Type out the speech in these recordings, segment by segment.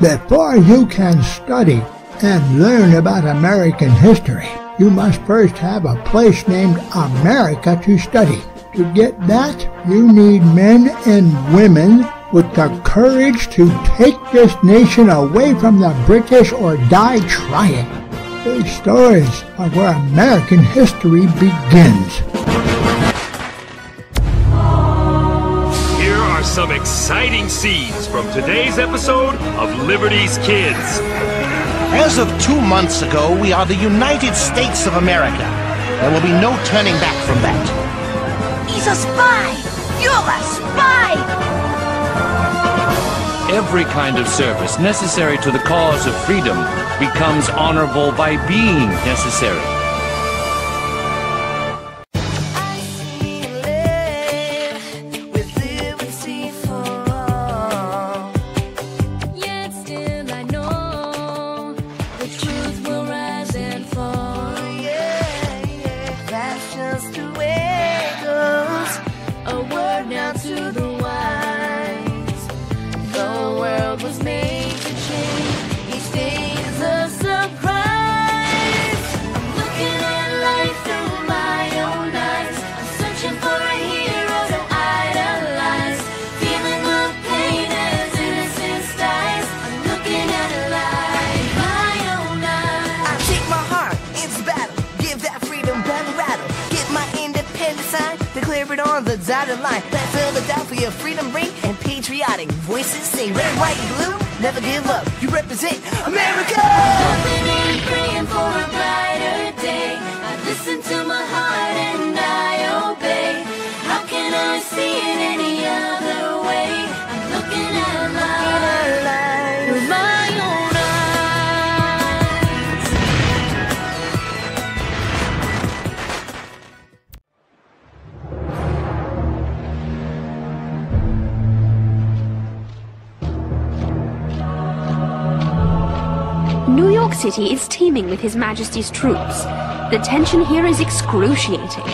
Before you can study and learn about American history, you must first have a place named America to study. To get that, you need men and women with the courage to take this nation away from the British or die trying. These stories are where American history begins. Here are some exciting scenes from today's episode of Liberty's Kids. As of 2 months ago, we are the United States of America. There will be no turning back from that. He's a spy! You're a spy! Every kind of service necessary to the cause of freedom becomes honorable by being necessary. On the dotted line, let Philadelphia freedom ring and patriotic voices sing. Red, white, blue, never give up. You represent America. Hoping and praying for a brighter day. I listen to my heart and I obey. How can I see it any other way? I'm looking at life with my own eyes. New York City is teeming with His Majesty's troops. The tension here is excruciating.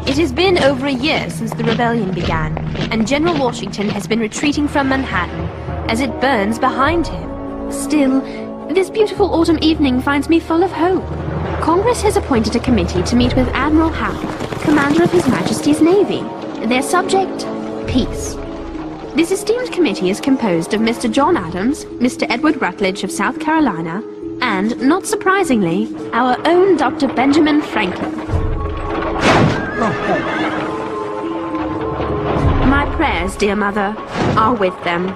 It has been over a year since the rebellion began, and General Washington has been retreating from Manhattan as it burns behind him. Still, this beautiful autumn evening finds me full of hope. Congress has appointed a committee to meet with Admiral Howe, commander of His Majesty's Navy. Their subject, peace. This esteemed committee is composed of Mr. John Adams, Mr. Edward Rutledge of South Carolina, and, not surprisingly, our own Dr. Benjamin Franklin. My prayers, dear mother, are with them.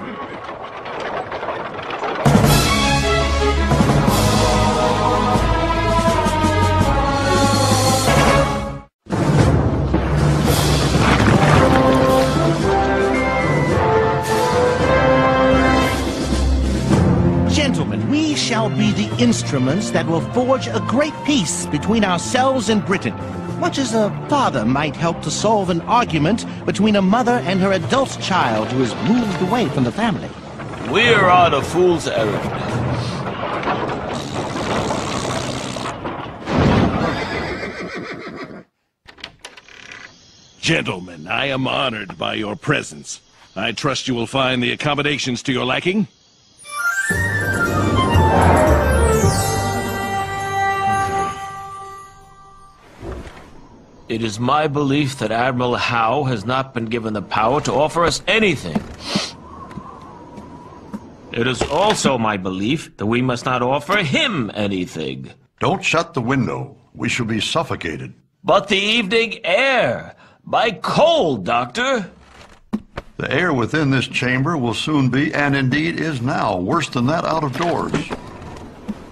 Gentlemen, we shall be the instruments that will forge a great peace between ourselves and Britain, much as a father might help to solve an argument between a mother and her adult child who has moved away from the family. We're on a fool's errand. Gentlemen, I am honored by your presence. I trust you will find the accommodations to your liking. It is my belief that Admiral Howe has not been given the power to offer us anything. It is also my belief that we must not offer him anything. Don't shut the window. We shall be suffocated. But the evening air! By cold, Doctor! The air within this chamber will soon be, and indeed is now, worse than that out of doors.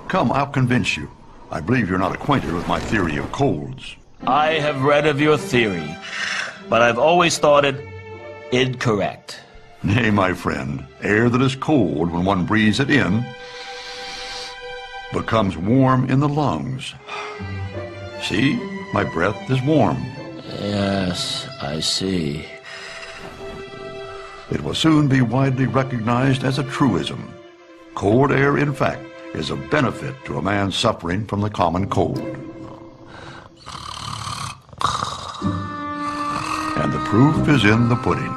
Come, I'll convince you. I believe you're not acquainted with my theory of colds. I have read of your theory, but I've always thought it incorrect. Nay, my friend, air that is cold when one breathes it in becomes warm in the lungs. See, my breath is warm. Yes, I see. It will soon be widely recognized as a truism. Cold air, in fact, is a benefit to a man suffering from the common cold. And the proof is in the pudding.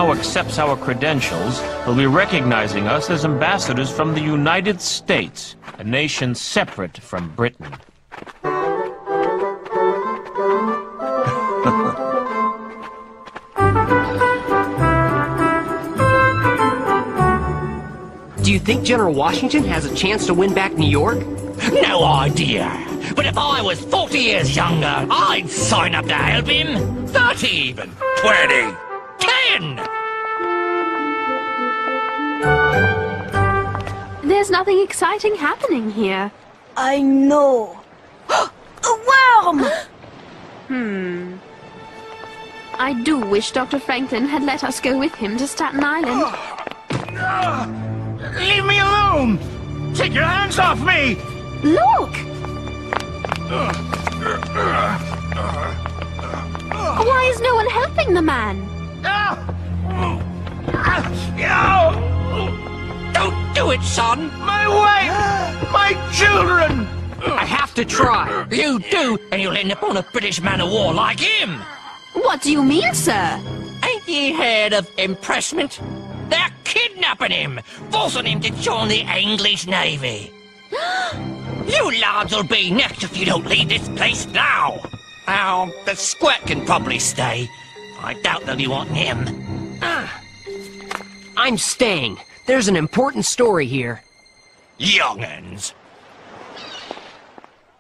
now accepts our credentials will be recognizing us as ambassadors from the United States, a nation separate from Britain. Do you think General Washington has a chance to win back New York? No idea. But if I was 40 years younger, I'd sign up to help him. 30 even. 20. 10. There's nothing exciting happening here. I know. A worm! I do wish Dr. Franklin had let us go with him to Staten Island. Leave me alone! Take your hands off me! Look! Why is no one helping the man? Don't do it, son! My wife! My children! I have to try. You do, and you'll end up on a British man-of-war like him! What do you mean, sir? Ain't ye heard of impressment? They're kidnapping him, forcing him to join the English Navy. You lads will be next if you don't leave this place now. Oh, the squirt can probably stay. I doubt they'll be wanting him. I'm staying. There's an important story here. Young'uns.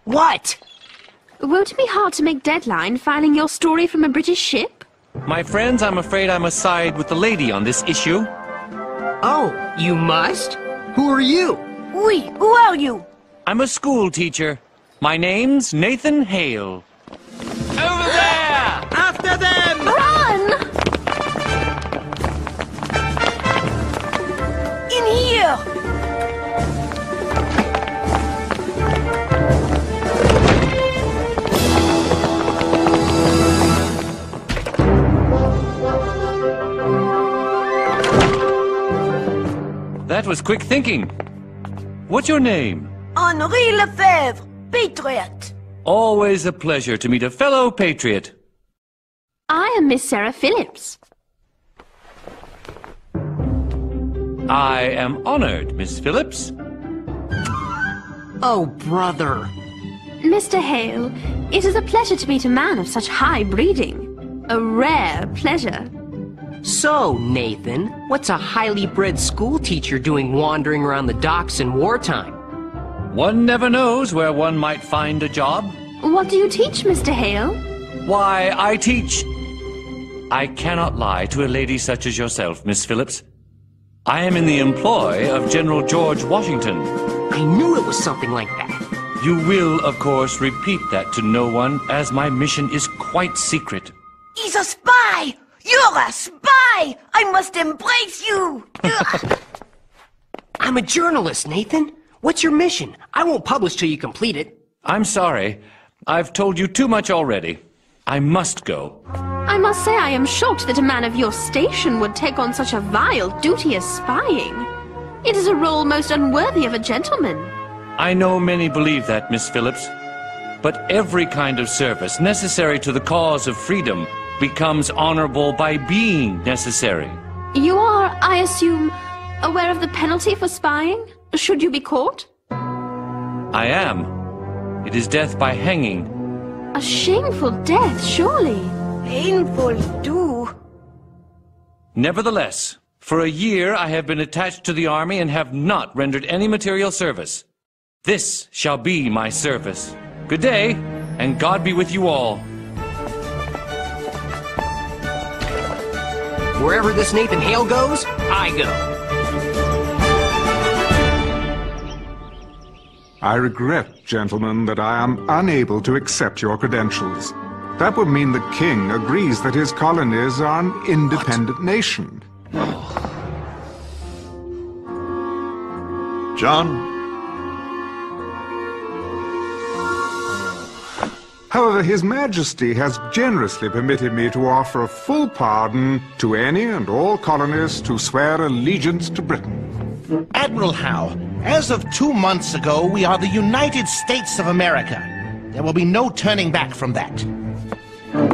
What? Won't it be hard to make deadline filing your story from a British ship? My friends, I'm afraid I must side with the lady on this issue. Oh, you must? Who are you? Oui, who are you? I'm a school teacher. My name's Nathan Hale. Over there! After them! Run! In here! That was quick thinking. What's your name? Henri Lefebvre, patriot. Always a pleasure to meet a fellow patriot. I am Miss Sarah Phillips. I am honored, Miss Phillips. Oh, brother. Mr. Hale, it is a pleasure to meet a man of such high breeding. A rare pleasure. So, Nathan, what's a highly bred school teacher doing wandering around the docks in wartime? One never knows where one might find a job. What do you teach, Mr. Hale? Why, I teach... I cannot lie to a lady such as yourself, Miss Phillips. I am in the employ of General George Washington. I knew it was something like that. You will, of course, repeat that to no one, as my mission is quite secret. He's a spy! You're a spy! I must embrace you! I'm a journalist, Nathan. What's your mission? I won't publish till you complete it. I'm sorry. I've told you too much already. I must go. I must say I am shocked that a man of your station would take on such a vile duty as spying. It is a role most unworthy of a gentleman. I know many believe that, Miss Phillips. But every kind of service necessary to the cause of freedom becomes honorable by being necessary. You are, I assume, aware of the penalty for spying, should you be caught? I am. It is death by hanging. A shameful death, surely. Painful, too. Nevertheless, for a year I have been attached to the army and have not rendered any material service. This shall be my service. Good day, and God be with you all. Wherever this Nathan Hale goes, I go. I regret, gentlemen, that I am unable to accept your credentials. That would mean the king agrees that his colonies are an independent nation. John? However, His Majesty has generously permitted me to offer a full pardon to any and all colonists who swear allegiance to Britain. Admiral Howe, as of 2 months ago, we are the United States of America. There will be no turning back from that.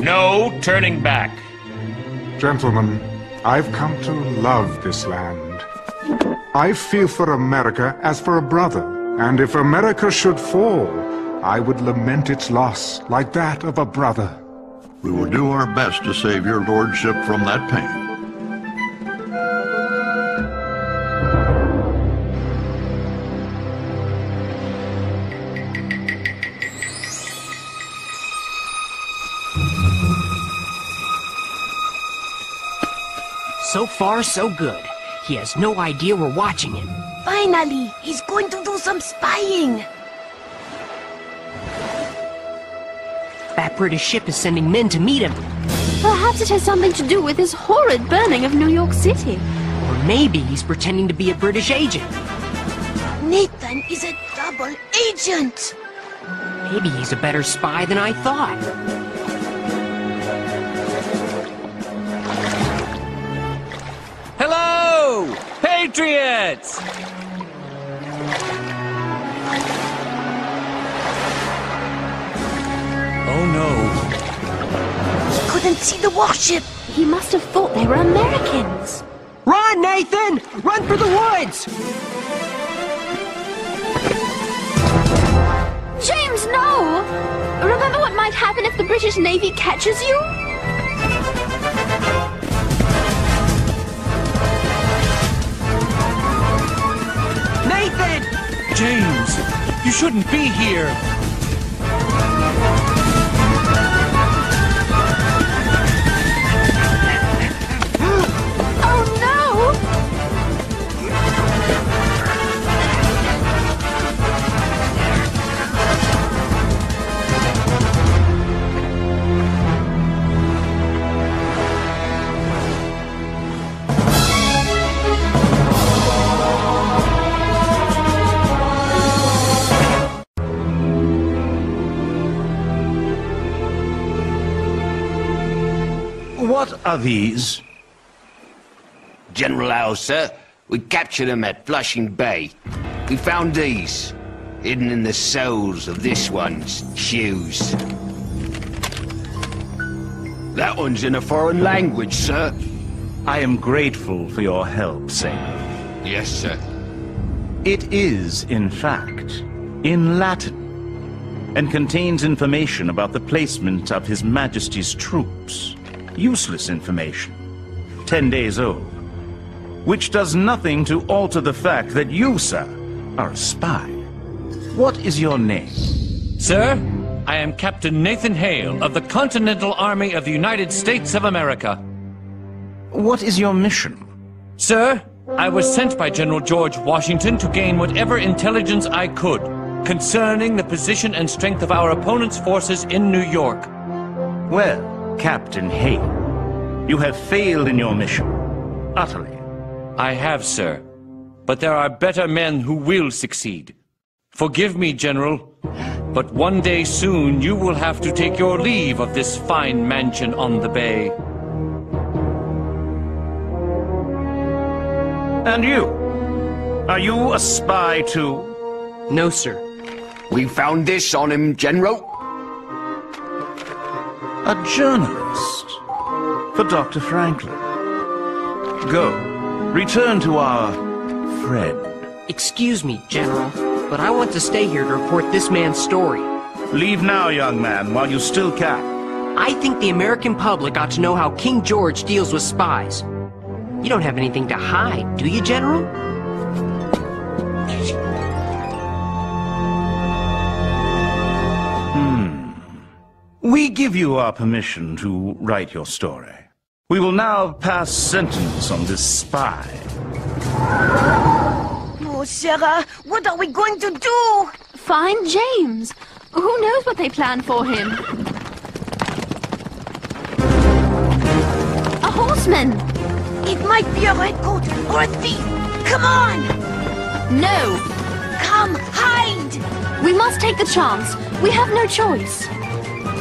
No turning back. Gentlemen, I've come to love this land. I feel for America as for a brother, and if America should fall, I would lament its loss like that of a brother. We will do our best to save your lordship from that pain. So far, so good. He has no idea we're watching him. Finally, he's going to do some spying. That British ship is sending men to meet him. Perhaps it has something to do with this horrid burning of New York City. Or maybe he's pretending to be a British agent. Nathan is a double agent. Maybe he's a better spy than I thought. Hello, Patriots! Oh no. He couldn't see the warship. He must have thought they were Americans. Run, Nathan! Run for the woods! James, no! Remember what might happen if the British Navy catches you? Nathan! James, you shouldn't be here. Oh no! What are these? General Howe, sir. We captured them at Flushing Bay. We found these, hidden in the soles of this one's shoes. That one's in a foreign language, sir. I am grateful for your help, sailor. Yes, sir. It is, in fact, in Latin, and contains information about the placement of His Majesty's troops. Useless information, 10 days old, which does nothing to alter the fact that you, sir, are a spy. What is your name? Sir, I am Captain Nathan Hale of the Continental Army of the United States of America. What is your mission? Sir, I was sent by General George Washington to gain whatever intelligence I could concerning the position and strength of our opponent's forces in New York. Well, Captain Hale, you have failed in your mission, utterly. I have, sir. But there are better men who will succeed. Forgive me, General, but one day soon you will have to take your leave of this fine mansion on the bay. And you? Are you a spy too? No, sir. We found this on him, General. A journalist for Dr. Franklin. Go. Return to our friend. Excuse me, General, but I want to stay here to report this man's story. Leave now, young man, while you still can. I think the American public ought to know how King George deals with spies. You don't have anything to hide, do you, General? We give you our permission to write your story. We will now pass sentence on this spy. Oh, Sarah, what are we going to do? Find James. Who knows what they planned for him? A horseman! It might be a redcoat or a thief. Come on! No! Come, hide! We must take the chance. We have no choice.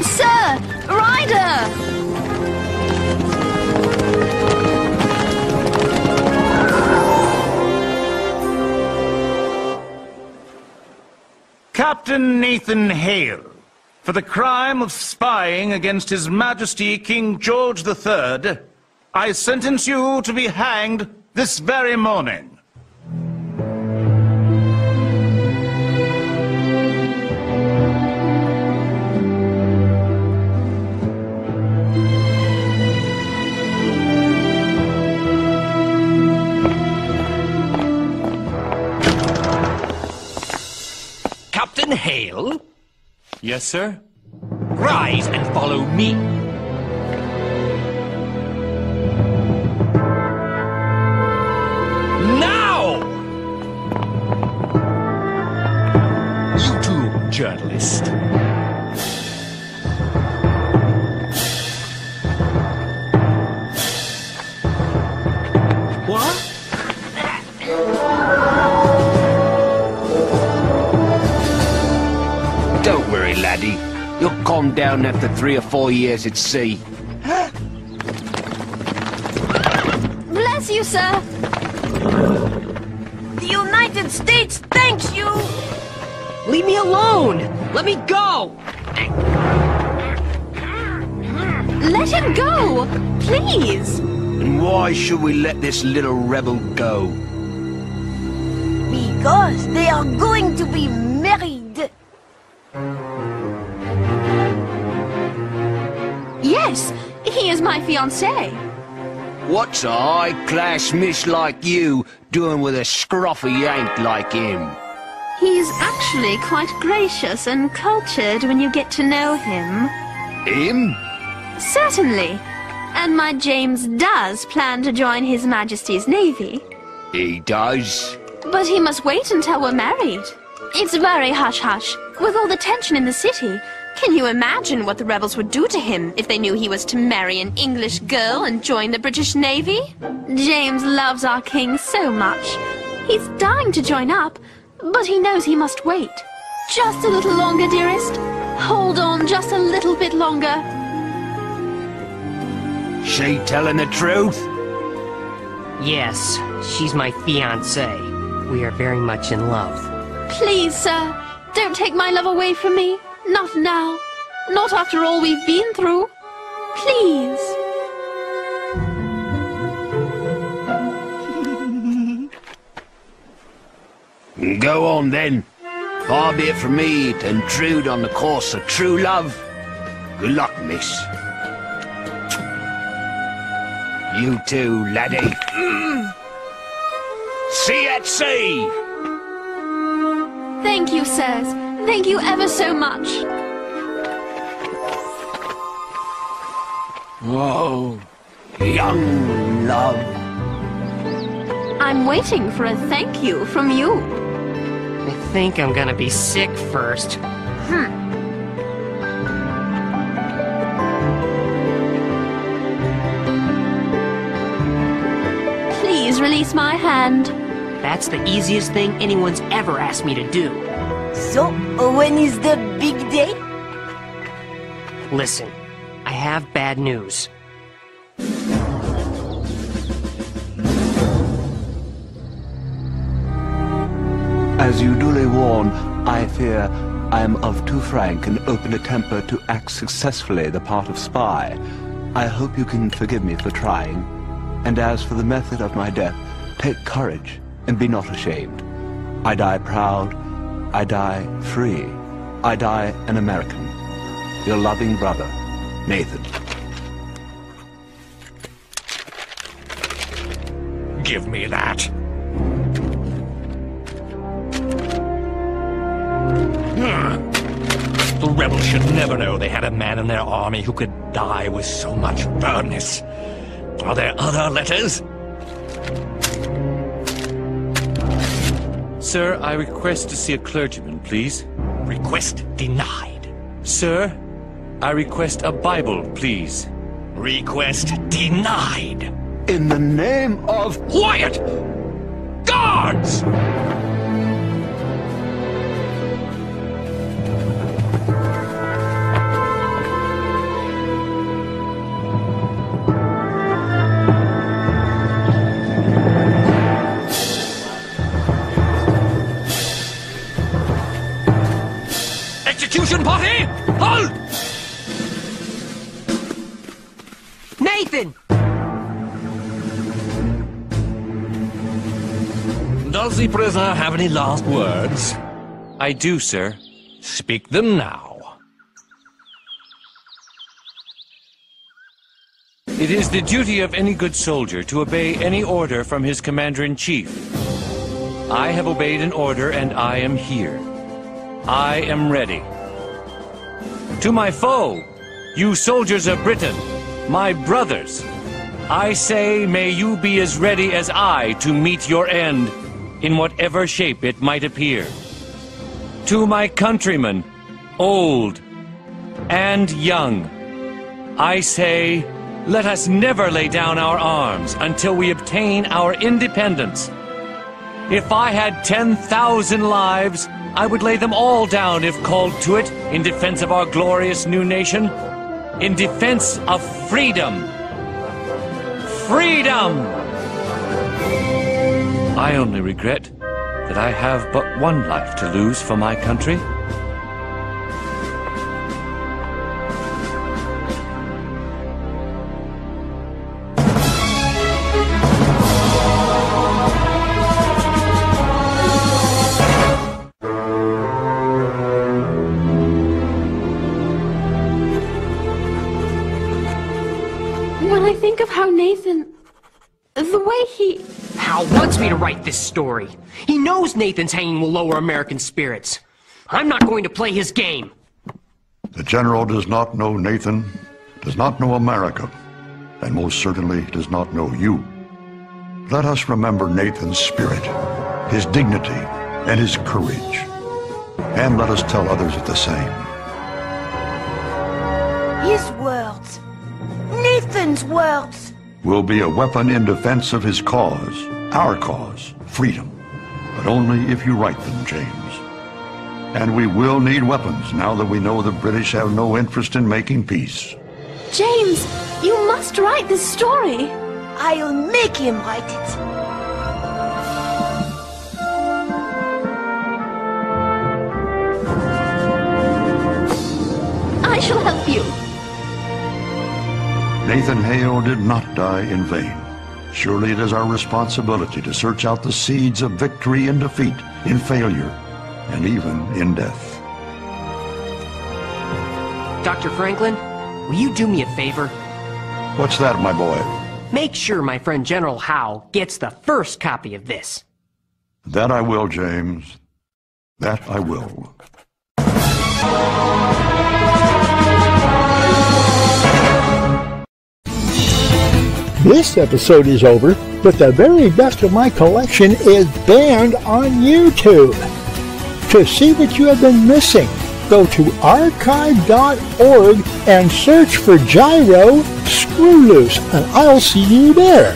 Sir! Ryder! Captain Nathan Hale, for the crime of spying against His Majesty King George III, I sentence you to be hanged this very morning. Captain Hale? Yes, sir? Rise and follow me. Now! You too, journalist. What? Don't worry, laddie. You'll calm down after 3 or 4 years at sea. Bless you, sir. The United States thanks you! Leave me alone! Let me go! Let him go! Please! And why should we let this little rebel go? Because they are going to be married. Yes, he is my fiancé. What's a high-class miss like you doing with a scruffy yank like him? He's actually quite gracious and cultured when you get to know him. Him? Certainly. And my James does plan to join His Majesty's Navy. He does? But he must wait until we're married. It's very hush-hush, with all the tension in the city. Can you imagine what the rebels would do to him if they knew he was to marry an English girl and join the British Navy? James loves our king so much. He's dying to join up, but he knows he must wait. Just a little longer, dearest. Hold on just a little bit longer. She telling the truth? Yes, she's my fiancée. We are very much in love. Please, sir, don't take my love away from me. Not now. Not after all we've been through. Please. Go on then. Far be it from me to intrude on the course of true love. Good luck, miss. You too, laddie. See you at sea! Thank you, sirs. Thank you ever so much. Oh, young love. I'm waiting for a thank you from you. I think I'm gonna be sick first. Please release my hand. That's the easiest thing anyone's ever asked me to do. So, when is the big day? Listen, I have bad news. As you duly warn, I fear I am of too frank and open a temper to act successfully the part of spy. I hope you can forgive me for trying. And as for the method of my death, take courage and be not ashamed. I die proud, I die free, I die an American. Your loving brother, Nathan. Give me that. The rebels should never know they had a man in their army who could die with so much firmness. Are there other letters? Sir, I request to see a clergyman, please. Request denied. Sir, I request a Bible, please. Request denied. In the name of... Quiet! Guards! Execution party! Halt! Nathan! Does the prisoner have any last words? I do, sir. Speak them now. It is the duty of any good soldier to obey any order from his commander-in-chief. I have obeyed an order and I am here. I am ready. To my foe, you soldiers of Britain, my brothers, I say may you be as ready as I to meet your end, in whatever shape it might appear. To my countrymen, old and young, I say, let us never lay down our arms until we obtain our independence. If I had 10,000 lives, I would lay them all down if called to it in defense of our glorious new nation, in defense of freedom. Freedom! I only regret that I have but one life to lose for my country. When I think of how Nathan... the way he... Hal wants me to write this story. He knows Nathan's hanging will lower American spirits. I'm not going to play his game. The General does not know Nathan, does not know America, and most certainly does not know you. Let us remember Nathan's spirit, his dignity, and his courage. And let us tell others of the same. His words. Nathan's words. Will be a weapon in defense of his cause, our cause, freedom. But only if you write them, James. And we will need weapons now that we know the British have no interest in making peace. James, you must write this story. I'll make him write it. I shall help you. Nathan Hale did not die in vain. Surely it is our responsibility to search out the seeds of victory in defeat, in failure, and even in death. Dr. Franklin, will you do me a favor? What's that, my boy? Make sure my friend General Howe gets the first copy of this. That I will, James. That I will. This episode is over, but the very best of my collection is banned on YouTube. To see what you have been missing, go to archive.org and search for GYRO SCREWLOOSE, and I'll see you there.